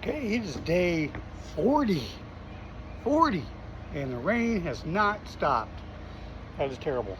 Okay, it is day 40, and the rain has not stopped. That is terrible.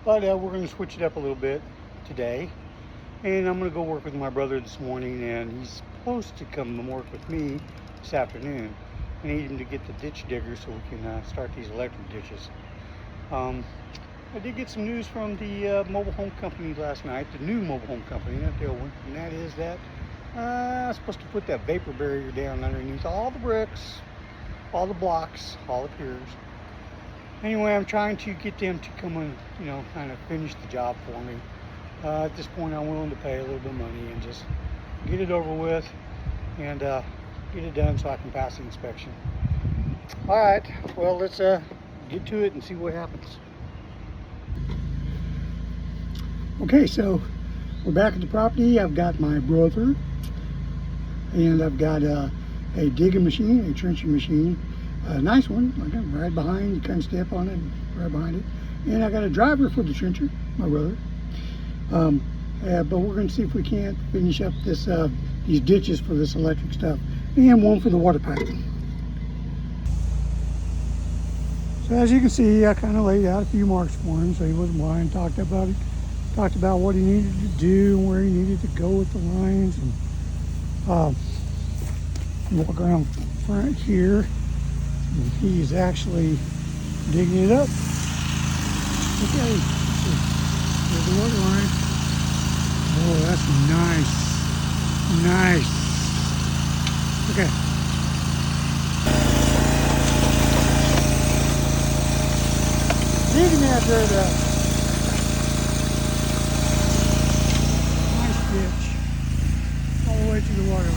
But we're going to switch it up a little bit today, and I'm going to go work with my brother this morning, and he's supposed to come and work with me this afternoon. I need him to get the ditch digger so we can start these electric ditches. I did get some news from the mobile home company last night, the new mobile home company, not the old one, and that is that I'm supposed to put that vapor barrier down underneath all the bricks, all the blocks, all the piers. Anyway, I'm trying to get them to come and, kind of finish the job for me. At this point, I'm willing to pay a little bit of money and just get it over with and get it done so I can pass the inspection. All right, well, let's get to it and see what happens. Okay, so we're back at the property. I've got my brother, and I've got a digging machine, a trenching machine, a nice one, right behind. You kind of step on it, right behind it. And I got a driver for the trencher, my brother. But we're going to see if we can't finish up this these ditches for this electric stuff, and one for the water pipe. So as you can see, I kind of laid out a few marks for him so he wasn't blind. Talked about what he needed to do and where he needed to go with the lines, and walk around front here. And he's actually digging it up. Okay, there's the water line. Oh, that's nice. Okay. Digging that dirt up. Nice ditch. All the way to the water line.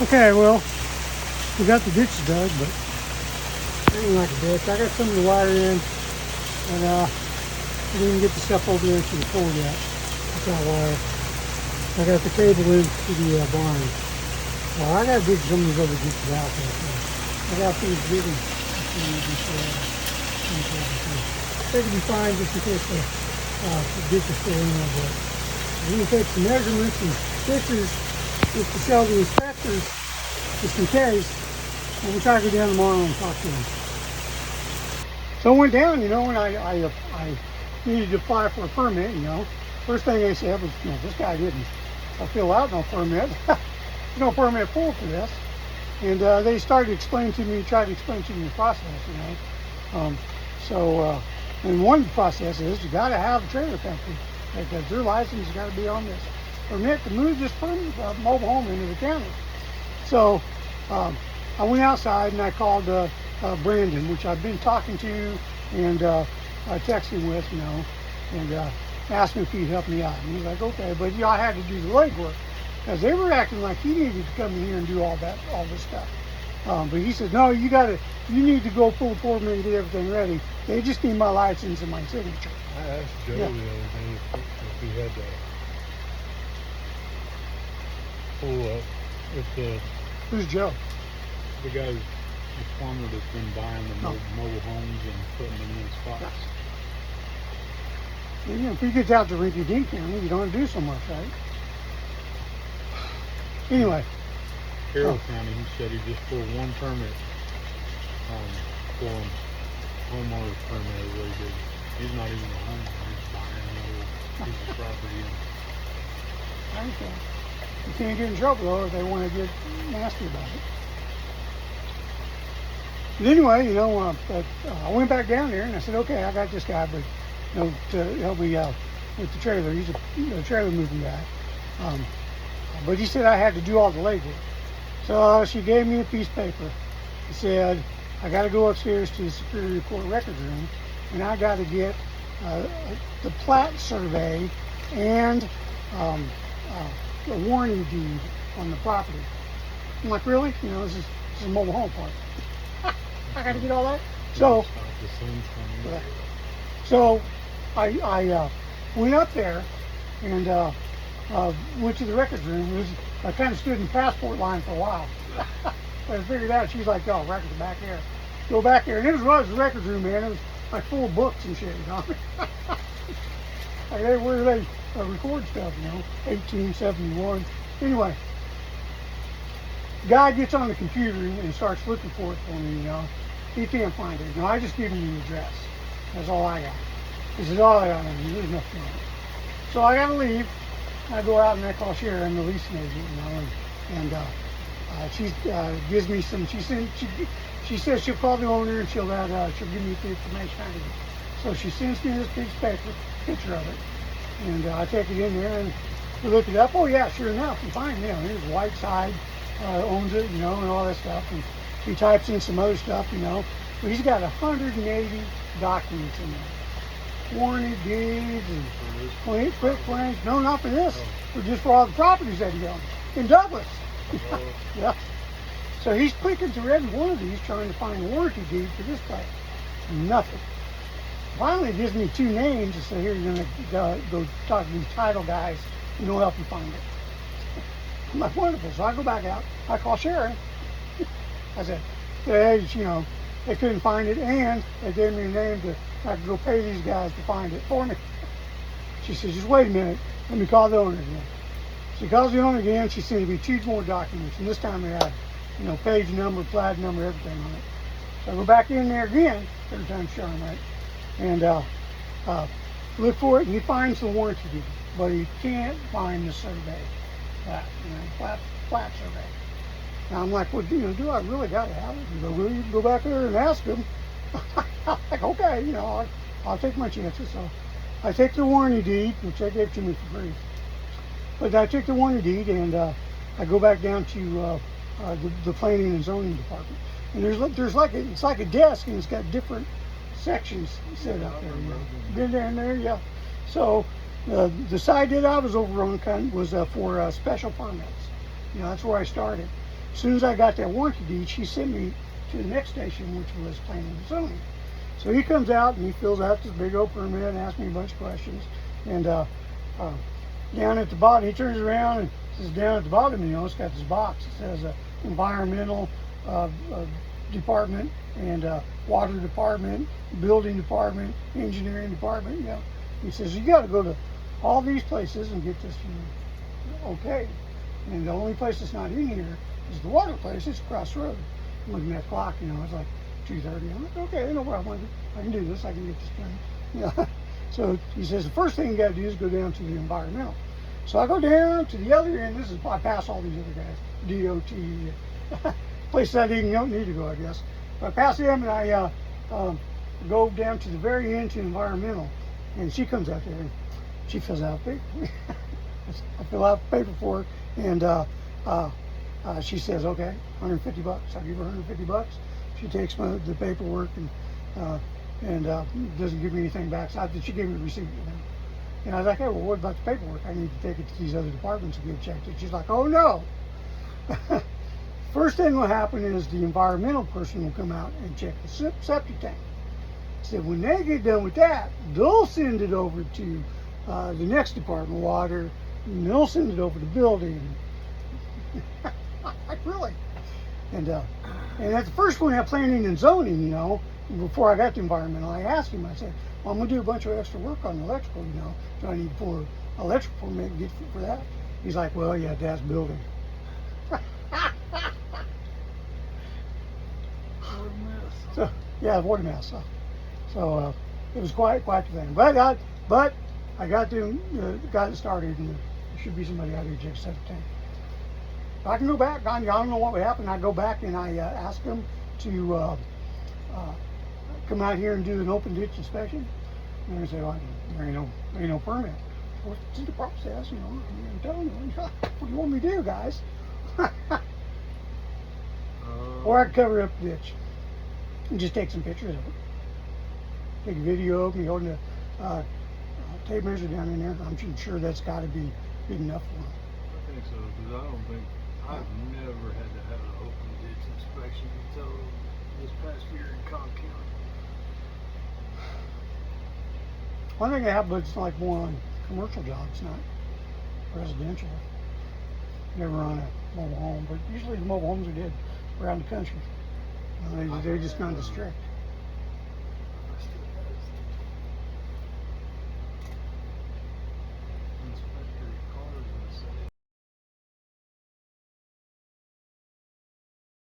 Okay, well, we got the ditch dug, but it ain't like a ditch. I got some of the wire in, and I didn't even get the stuff over there to the pole yet. That's that wire. I got the cable in to the barn. Well, I got to dig some of these other ditches out there. So I got things digging. They can be fine just in case the ditch is still in there. But we're going to take some measurements and pictures just to show the inspectors, just in case. And we'll try to go down tomorrow and talk to them. So I went down, you know, and I needed to apply for a permit, you know. First thing they said was, you know, this guy didn't fill out no permit. There's no permit pull for this. And they started explaining to me, tried to explain to me the process, you know. And one of the process is you got to have a trailer company because their license has got to be on this permit to move this mobile home into the county. So I went outside and I called Brandon, which I've been talking to and texting with, you know, and asked him if he'd help me out. And he's like, okay, but I had to do the legwork because they were acting like he needed to come in here and do all this stuff. But he said, no, you need to go full permit and get everything ready. They just need my license and my signature. I asked Joe the other day if he had to pull up with Who's Joe? the guy, the farmer that's been buying the mobile homes and putting them in spots. Yeah. You know, if he gets out to Rinky-Dink County, you don't do so much, right? Anyway. Carroll County, he said he just pulled one permit for him. Homeowner's permit is what he did. He's not even a homeowner, he's buying a little piece of property. I understand. You can't get in trouble though if they want to get nasty about it. But anyway, you know, I went back down there and I said, okay, I got this guy, but you know, to help me out with the trailer. He's a trailer moving guy. But he said I had to do all the legwork. So she gave me a piece of paper. She said, I got to go upstairs to the Superior Court records room and I got to get the plat survey and a warning deed on the property. I'm like, really? You know, this is a mobile home park. I got to get all that? So I went up there and went to the records room. I kind of stood in passport line for a while. I figured out, she's like, oh, records are back there. Go back there. And it was the records room, man. It was like full of books and shit, you know. Like, where do they record stuff, you know? 1871. Anyway, guy gets on the computer and starts looking for it for me, you know. He can't find it. You know, I just give him the address. That's all I got. This is all I got. There's nothing on it. So I got to leave. I go out and I call Sharon, the leasing agent, you know, and she gives me some. She says she'll call the owner and she'll give me the information I need. So she sends me this piece of paper, picture of it, and I take it in there and we look it up. Oh yeah, sure enough, we find, you know, here's Whiteside owns it, you know, and all that stuff. And he types in some other stuff, you know. But he's got 180 documents in there. Warranty deeds and quick claims. No, not for this. But just for all the properties that he owns in Douglas. Yeah. So he's clicking through every one of these trying to find a warranty deed for this place. Nothing. Finally, it gives me two names and says, here, you're going to go talk to these title guys and they'll help you find it. I'm like, wonderful. So I go back out. I call Sharon. I said, hey, you know, they couldn't find it and they gave me a name to I could go pay these guys to find it for me. She says, just wait a minute. Let me call the owner again. She calls the owner again. She sends me 2 more documents. And this time they had, you know, page number, plat number, everything on it. So I go back in there again, third time Sharon, right? And look for it. And he finds the warranty deed. But he can't find the survey. Plat, you know, plat survey. Now I'm like, well, you know, do I really got to have it? He goes, well, you can go back there and ask him. I'm like, okay, you know, I'll take my chances. So I take the warranty deed, which they gave to me for free. But I take the warranty deed and I go back down to the planning and zoning department. And there's like it's like a desk and it's got different sections set up there. You know. Been there and there, yeah. So the side that I was over on was for special permits. You know, that's where I started. As soon as I got that warranty deed, she sent me to the next station, which was planning and zoning. So he comes out and he fills out this big old permit and asks me a bunch of questions. And down at the bottom, he turns around and says, down at the bottom, you know, it's got this box. It says environmental department and water department, building department, engineering department. You know, he says you got to go to all these places and get this, you know, okay. And the only place that's not in here is the water place. It's across the road. I'm looking at the clock. You know, it's like 2:30. I'm like, okay, no problem. I can do this. I can get this done. Yeah. So he says the first thing you got to do is go down to the environmental. So I go down to the other end. This is I pass all these other guys, DOT, places I didn't need to go, I guess. But I pass them and I go down to the very end to environmental, and she comes out there and she fills out paper. I fill out paper for her, and she says, okay, $150. I give her $150. She takes the paperwork and doesn't give me anything back. So she gave me a receipt, you know. And I was like, hey, well, what about the paperwork? I need to take it to these other departments and get checked. And she's like, oh no. First thing will happen is the environmental person will come out and check the septic tank. So when they get done with that, they'll send it over to the next department, water, and they'll send it over to building. Like, really? And at the first one, I had planning and zoning, you know, before I got to environmental. I asked him, I said, well, I'm going to do a bunch of extra work on the electrical, you know. Do I need to pull an electrical permit and get for that? He's like, well, yeah, that's building. So, yeah, what a mess. So it was quite the thing. But I got it started, and there should be somebody out here to check septic tank. I can go back. I don't know what would happen. I go back and I ask them to come out here and do an open ditch inspection. And they say, well, there ain't no permit. Well, it's in the process, you know. I'm telling you, what do you want me to do, guys? Or I could cover up the ditch and just take some pictures of it. Take a video of me holding a tape measure down in there. I'm sure that's got to be big enough for them. I think so, because I've never had to have an open ditch inspection until this past year in Cobb County. One thing I have, but it's like more on commercial jobs, not residential. Never on a mobile home, but usually the mobile homes are dead around the country. They're just not as strict.